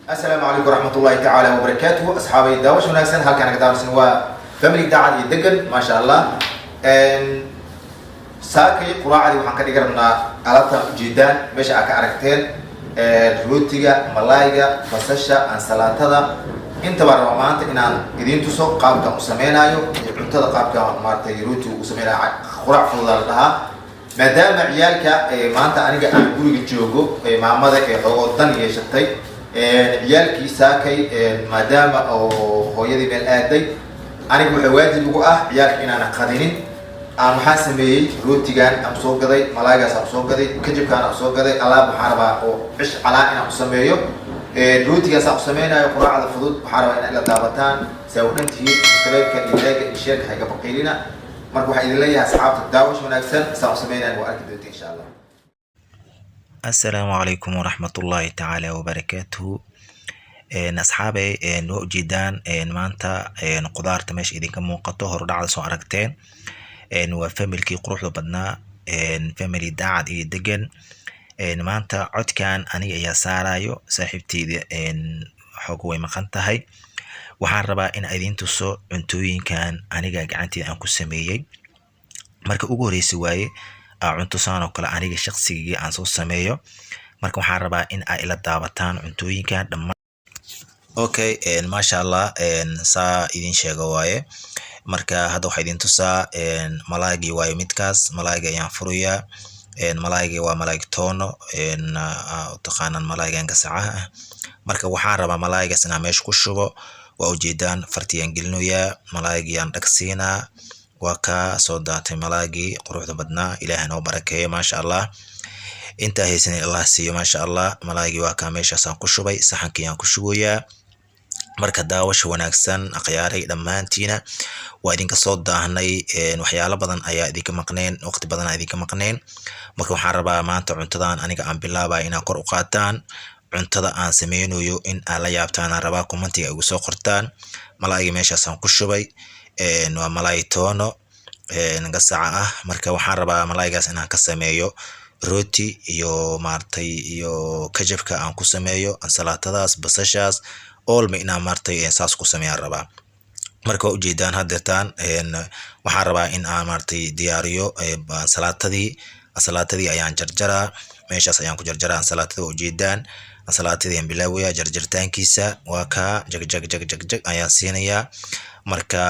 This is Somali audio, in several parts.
السلام عليكم ورحمة الله تعالى وبركاته أصحابي داوش وناسن هل كان قدام سنوا فاميلي داعي يدقن ما شاء الله ساكي قراعي وحن كده قرنا على جدا مش أكاركتين روتيجا ملايجا بسشة أنسلاتة انت بارو مانت إن إذا تسوق قابك مسمينا يو انت قابك مارتي روتي وسمينا قراع فضل لها ما دام عيالك مانت أنا أقول الجوجو مع ماذا حوضن يشتي عيالك ساكي ما دام أو هو يدي من الآدي أنا أقول واجب وقع عيالك إن أنا قادرين أنا محاسمي روتيجان أم سوق قضي ملاجس أم سوق قضي كجيب كان أم سوق قضي الله بحاربة أو إيش على إن أم سميه روتيجاس أم سمينا يقرأ على الفضول بحاربة إن إلى دابتان سوينت هي سبب كإنتاج الشيء حاجة بقيلنا مركو حيد لي أصحاب الدعوة شو نكسر سأم سمينا وأكيد إن شاء الله. السلام عليكم ورحمة الله تعالى وبركاته. أصحابي نو جدان مانتا قدار تمش إذا كم موقته هرد على سؤال ركتين waa familkii quruxda badnaa family daacad iyo degan maanta codkan aniga ayaa saarayo saaxiibteyda xog way maqan tahay waxaan rabaa in idin tuso cuntooyinkan aniga gacanteyda aan ku sameeyay marka ugu horeysay waaye cunto saan oo kale aniga shakhsigii aan soo sameeyo marka waxaan rabaa in ay ila daabataan cuntooyinkan dhammaan okay masha Allah saa idin sheego waaye marka hadda waxa idin tusaa malaaygi waayo midkaas malaayga ayaan furuyaa malaayga waa malaayg toono taqaanan malaaygan gasacaha marka waxaan rabaa malaaygaas inaan meesha ku shubo waa ujeedaan fartiyaan gelinoyaa malaaygiyan dhagsiinaa waa ka soo daatay malaaygi quruxda badnaa ilaahay noo barakeeyo maasha Allah inta haysan Allah siiyo maasha Allah malaaygi waa ka meeshaasaan ku shubay saxankiyaan ku shuboyaa marka daawasho wanaagsan aqyaaray dhamaantiina waa idinka soo daahnay waxyaalo badan ayaa idinka maqneen waqti badan ayaa idinka maqneen marka waxaan rabaa maanta cuntadan aniga aan bilaabay inaan kor u qaataan cuntada aan sameynayo in aan la yaabtaan aan rabaa commentiga ugu soo qortaan malaayga meeshaas aan ku shubay waa malaay toono gasaca ah marka waxaan rabaa malaaygaas inaan ka sameeyo rooti iyo maartay iyo kajabka aan ku sameeyo ansalaatadaas basashaas olma inaan maartay saas ku sameeyaan rabaa marka ujeedaan hadeertaan waxaan rabaa in aan maartay diyaariyo salaatadii ayaan jarjaraa meeshaas ayaan ku jarjaraa salaatada ujeedaan salaatadii aan bilaawaya jarjartaankiisa waa ka jag ayaan siinayaa marka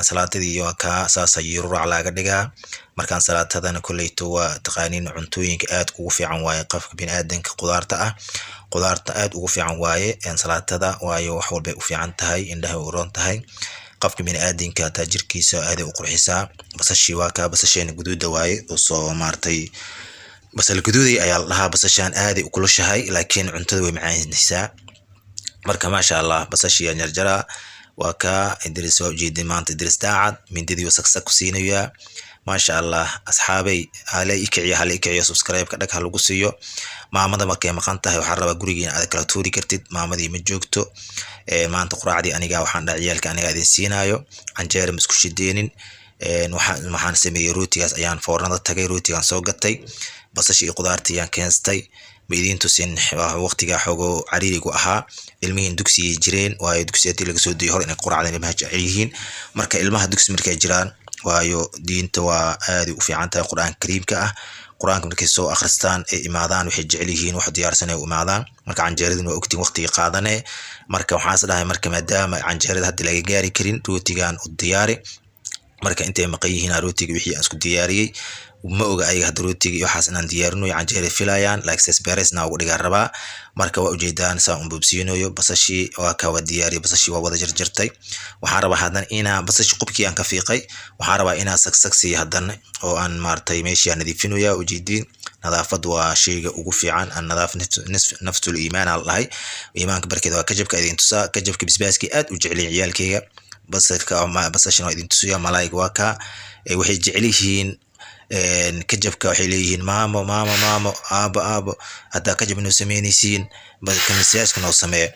salaatadii waa ka saas ayuu laga dhigaa markaan salaatadana kuleyto waa taqaaniin cuntooyinka aad ugu fiican waaye qofka bini'aadanka qudaarta aad ugu fiican waaye salaatada waayo wax walba u fiican tahay indhaha u roon tahay qofka bini'aadanka taajirkiisa aad u qurxisaa basashii waa ka basasheen guduuda waaye oo soo maartay basal guduudi ayaa lahaa basashaan aad u kulushahay laakiin cuntada way macaanaysaa marka maasha Allah basashii aan jarjaraa waa ka idris oo jeedin maanta idris daacad mindidii wasaqsa ku siinaya maasha Allah asxaabay halay ikiciyo subscribe ka dhag ha lagu siiyo maamada markay maqan tahay waxaan rabaa gurigeena aad kala tuuri kartid maamadii ma joogto maanta quraacdii aniga waxaan dhaciyalka aniga idin siinayo canjeer ma isku shideenin waxaan sameeyay rootigaas ayaan foornada tagay rootigan soo gatay basash iyo qudaartii ayaan keenstay ma idin tusin waqtiga xogo cariirigu ahaa ilmihiin dugsiga jireen waayo dugsiyatii laga soo diyo hor inay quraacdan ilmaha jecel yihiin marka ilmaha dugsi markay jiraan waayo diinta waa aad u fiican tahay quraanka kariimka ah quraanka markay soo akhristaan ee imaadaan waxay jecel yihiin wax diyaarsan ay u imaadaan marka canjeeraduna waa ogtiin waqtiga qaadanay marka waxaan isdhahay marka maadaama canjeerada hadda laga gaari karin rootigan u diyaari marka intay maqan yihiin rootiga wixii aan isku diyaariyay ma oga ayaga hadda rootiga iyo waxaas inaan diyaarinayo canjeere filayaan like ses beresna ugu dhigaa rabaa marka waa ujeedaan saa un bubsiinayo basashii waa ka wada diyaariyay basashii waa wada jarjartay waxaan rabaa hadan inaan basashi qubkii aan ka fiiqay waxaan rabaa inaan sagsagsi hadan oo aan maartay meeshii aan nadiifinayo ujeedin nadaafad waa shayga ugu fiican aan nadaaf nafsul iimaan allahay iimaanka barkeeda waa kajabka idin tusaa kajabka bisbaaskii aad u jecel ciyaalkayga basashan waa idin tusiyaa malaayga waa ka waxay jecel yihiin kajabka waxay leeyihiin maamo aabo hadda kajab inuu sameynaysiin kaniisiyaaska noo sameeyo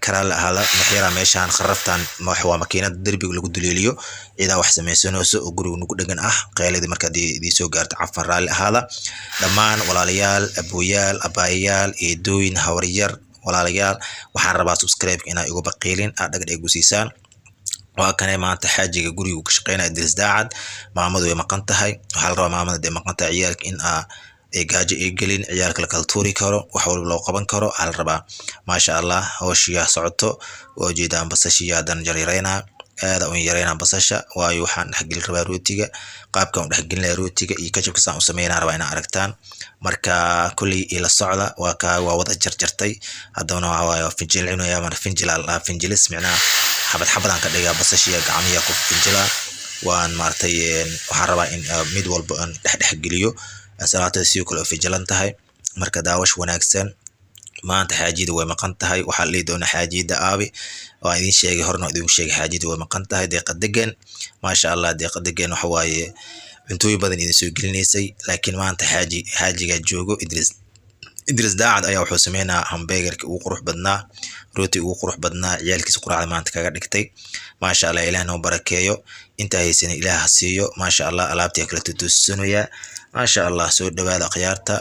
karaal ahaada maxyara meeshaan kharaftan waa makiinada derbiga lagu duleeliyo ciidaa wax samaysanayso oo guriga nagu dhagan ah qeyladi marka idii soo gaarto cafan raali ahaada dhammaan walaalayaal abooyaal abaayayaal eedooyin hawaryar walaalayaal waxaan rabaa subscribe inaa igu baqiilin aad dhagdh igu siisaan waa kanay maanta xaajiga guriga ka shaqeynaa Idris Daacad maamadu way maqan tahay waxa la rabaa maamada ay maqan tahay ciyaalka in gaajo ay gelin ciyaalka la kala tuuri karo wax walba loo qaban karo hal rabaa ma sha Allah hawshiya socoto oo jeedaan basashiya dan jarireyna aada oo yareena basasha waayo waxaan dhaxgil rabaa rootiga qaabka aan dhaxgilnaa rootiga iyo kajabka saan u sameeynaa rabaa inaan aragtaan marka kulli ila socda waa wada jarjartay hadana waa finjil inuu mar finjilis macnaa xabad xabadan ka dhigaa basashiya gacmiya ku finjila waan maartay waxaan rabaa in mid walba aan dhaxgiliyo salaata sidoo kale finjilan tahay marka daawash wanaagsan maanta xaajida way maqan tahay waxa la leeyahay xaajida aabi waa idin sheegay horna idin sheegay xaajida way maqan tahay deeqa degan ma sha Allah deeqa degan waxa waaye cuntooyin badan idin soo gelinaysay laakiin maanta xaajiga joogo Idris Daacad ayaa wuxuu sameeynaa hamburgerka ugu qurux badnaa rooti ugu qurux badnaa ciyaalkiisa quraacda maanta kaga dhigtay ma sha Allah Ilaahay noo barakeeyo inta haysan Ilaahay siiyo ma sha Allah alaabtii kala tutusanaya ma sha Allah soo dhawaada khiyaarta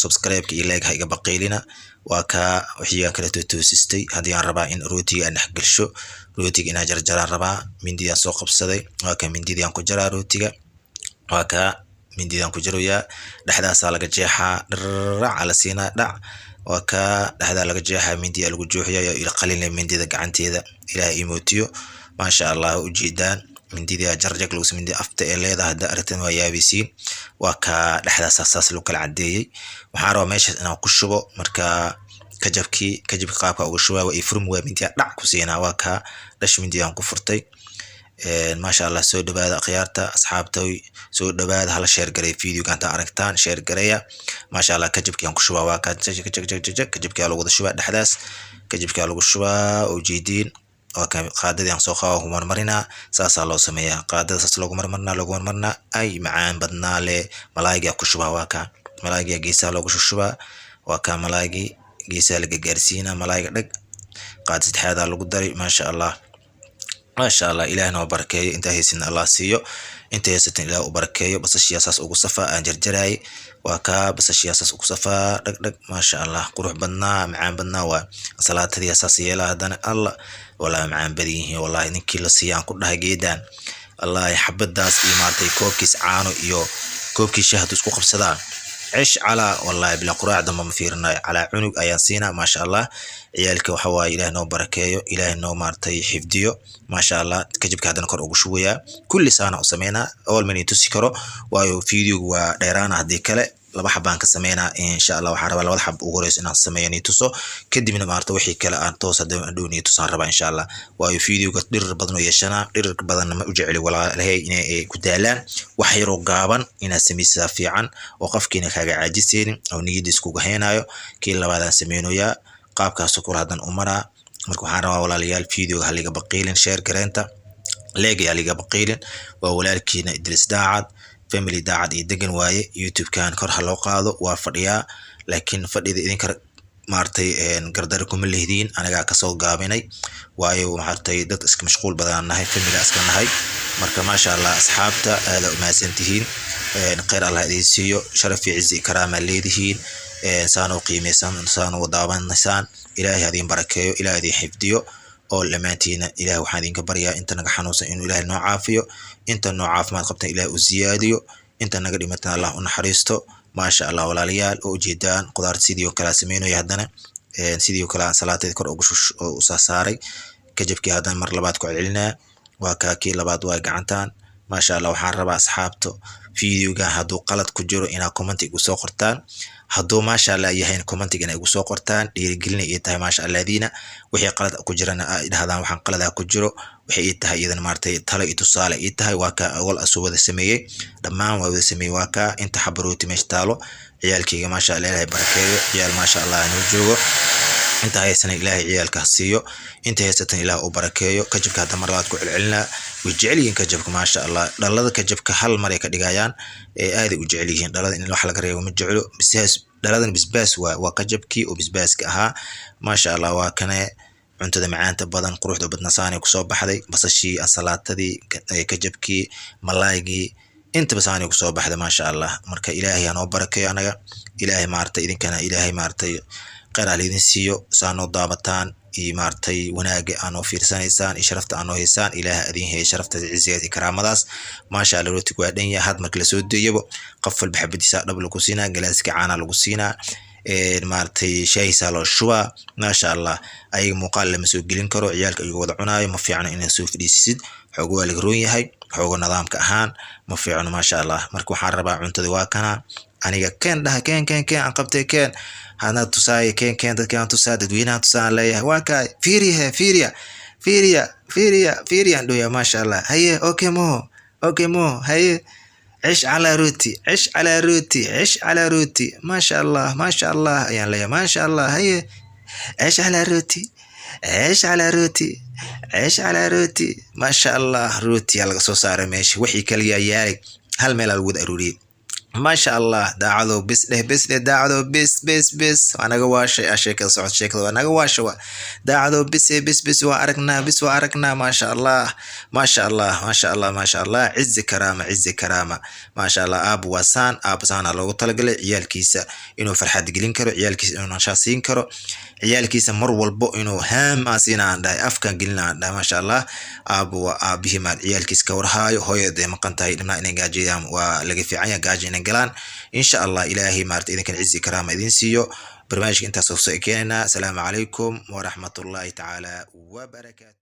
subscribe-ka iyo like ha iga baqiilina waa ka wixii kala tutusistay hadii aan rabaa in rootiga aan dhaxgalsho rootiga inaan jarjaraan rabaa mindida soo qabsaday waa ka mindida aan ku jaraa rootiga waa ka mindida aan ku jaroyaa dhaxdaas laga jeexaa dharac ala siina dhac waa ka dhaxda laga jeexaa mindida lagu jooxiyo ila qalin mindida gacanteeda ilaahay imootiyo ma sha Allah u jeedaan mindida jarjag lagu sameeyay afta ee leedahay daartan waa yaabisiin waa ka dhaxdaas asaas loo kala cadeeyay waxaan rabaa meesha inaan ku shubo marka kajabki qaabka ugu shuba waa ifrum waa mindida dhac ku siinaa waa ka dhash mindida aan ku furtay ما شاء الله سو دبادة خيارته أصحابتي سو دبادة هلا شير قري فيديو كانت أركتان شير قرية ما شاء الله كجبك ينكو شوا واكاد كجبك يالو وضع شوا دحداس كجبك يالو شوا وجيدين وكان قادة yang سو خاوه مرمرنا ساسا لو سميا قادة ساس لو مرمرنا أي معان بدنا لي ملايقي يكو شوا واكا ملايقي جيسا لو شوا واكا ملايقي جيسا لقى جارسينا ملايقي لق قادة هذا لو قدري ما شاء الله ما شاء الله إلهنا وبركيه انت هيسن الله سيو انت هيستن إله وبركيه بس الشيء أساس أقو صفا أنجر جراي وكا بس الشيء أساس أقو صفا دق ما شاء الله قروح بنا معان بنا وصلاة هذه أساسية لا هدان الله ولا معان بديه والله إن كل سيان كلها جيدان الله يحبد داس إيمانتي كوبكيس عانو إيو كوبكيس شهد اسكو قبصدان عش على والله بلا قراع دم مفيرنا على عنق أياسينا ما شاء الله عيالك وحوا إله نو بركايو إله نو مارتي حفديو ما شاء الله كجبك هذا نكر أبو شوية كل سنة وسمينا أول من يتسكروا ويو فيديو وديرانا هدي كله لما حبان كسمينا إن شاء الله وحرب ولا حب وغريس إن السمية يتسو كدي من مارتو وحي كلا أن توصل دون يتسان ربع إن شاء الله ويو فيديو قدر بدنو يشنا قدر بدن ما أجعل ولا هي إن كدالان وحيرو قابن إن سمي سافيعا وقف كينك حاجة عاجزين أو نيجي سكوك هنايو كلا بعد سمينو يا qaabkaas ku raadaan umara marka waxaan rabaa walaalayaal video haliga baqiilin share gareenta leegi haliga baqiilin waa walaalkiina Idris Daacad family Daacad iyo degan waaye YouTube kan kor ha loo qaado waa fadhiyaa laakiin fadhida idin kar maartay gardar kuma leeydin anaga ka soo gaabinay waayo maartay dad iska mashquul badan nahay family iska nahay marka ma sha Allah asxaabta aad u maasantihiin khayr Allah idin siiyo sharaf iyo cizi karaama leedihiin سانو قيميسان سانو ودابان نسان إلهي هذين بركيو إلهي هذين حفديو أو لماتينا إلهي وحادين كبريا إنت نجا حنوسا إنه إلهي نوع عافيو إنت النوع عاف ما تقبتنا إلهي الزياديو إنت نجا لمتنا الله ونحريستو ما شاء الله ولا ليال وجدان قدرت سيديو كلا سمينو يهدنا سيديو كلا صلاة ذكر أوجش وساساري كجبك هذا مر لباتكو علنا وكاكي لبات واقعنتان ما شاء الله وحرب أصحابته فيديو جا هادو قلت كجرو إنا كومنتي وسو قرتان هادو ما شاء الله يهين كومنتي إنا وسو قرتان يرجلني إيتها ما شاء الله دينا وحي قلت كجرنا هذا وحن قلت كجرو وحي إيتها إذا مرتي تلا إتصال إيتها واكا أول أسوأ السمية لما هو السمية واكا أنت حبروتي مشتالو عيالك ما شاء الله بركة عيال ما شاء الله نوجو انت هيسن إلهي عيالك هسيو انت هيستن إله وبركيو كجبك هذا مرات كل العلنا وجعلين كجبك ما شاء الله دلذا كجبك حل مريك دقايان هذه وجعلين دلذا إن الواحد لقريه ومجعله بس دلذا بسباس وكجبكي وبسباسك ها ما شاء الله وكان cuntada macaanta badan quruxda badnasaani ku soo baxday basashii asalaatadii kajabkii malaaygi inta basaani ku soo baxday ma sha Allah marka ilaahay aan oo barakeeyo anaga ilaahay maartay idinkana ilaahay maartay qeer idin siiyo saano daabataan iyo maartay wanaaga aan oo fiirsanaysaan iyo sharafta aan oo heesaan ilaahay adin hay sharafta ciziyaad karaamadaas ma sha Allah rooti ku aadhan yahay had marka la soo deeyabo qafal baxbadiisa dhab lagu siinaa galaaska caana lagu siinaa maartay shay salo shuba ma sha Allah ay muuqaal lama soo gelin karo ciyaalka ay wada cunaayo ma fiicna inay soo fadhiisid xoog waa laga roon yahay xoog nidaamka ahaan ma fiicna ma sha Allah marka waxaan rabaa cuntada waa kana aniga keen dhaha keen aan qabtay keen hana tusaay keen dadka tusaa dadweynaha tusaa leeyahay waa ka fiiriya ndoya ma sha Allah haye okay mo haye عيش على روتي ما شاء الله يا ليا ما شاء الله هي عيش على روتي ما شاء الله روتي يلا سو صار ماشي وحي كليا يالك هل ميل الود اروري ما شاء الله داعدو بس داعدو بس انا قواشي اشيك صوت شيك انا قواشي داعدو بس واركنا ما شاء الله عز كرامه ما شاء الله اب وسان اب سان لو طلقله عيالكيسا انه فرحه gelin karo ciyaalkiisa inuu nashaasiin karo ciyaalkiisa mar walbo inuu haam asinaan dhaay afkan gelinaan dhaay ma sha Allah aabu aabihi ma ciyaalkiisa ka warhaayo hooyada maqantahay dhimna inay gaajiyaan waa laga fiican yahay gaajina galaan insha Allah ilaahi maartay idinkan cizi karaama idin siiyo barnaamijka intaas oo soo keenana assalamu alaykum wa rahmatullahi ta'ala wa barakatuh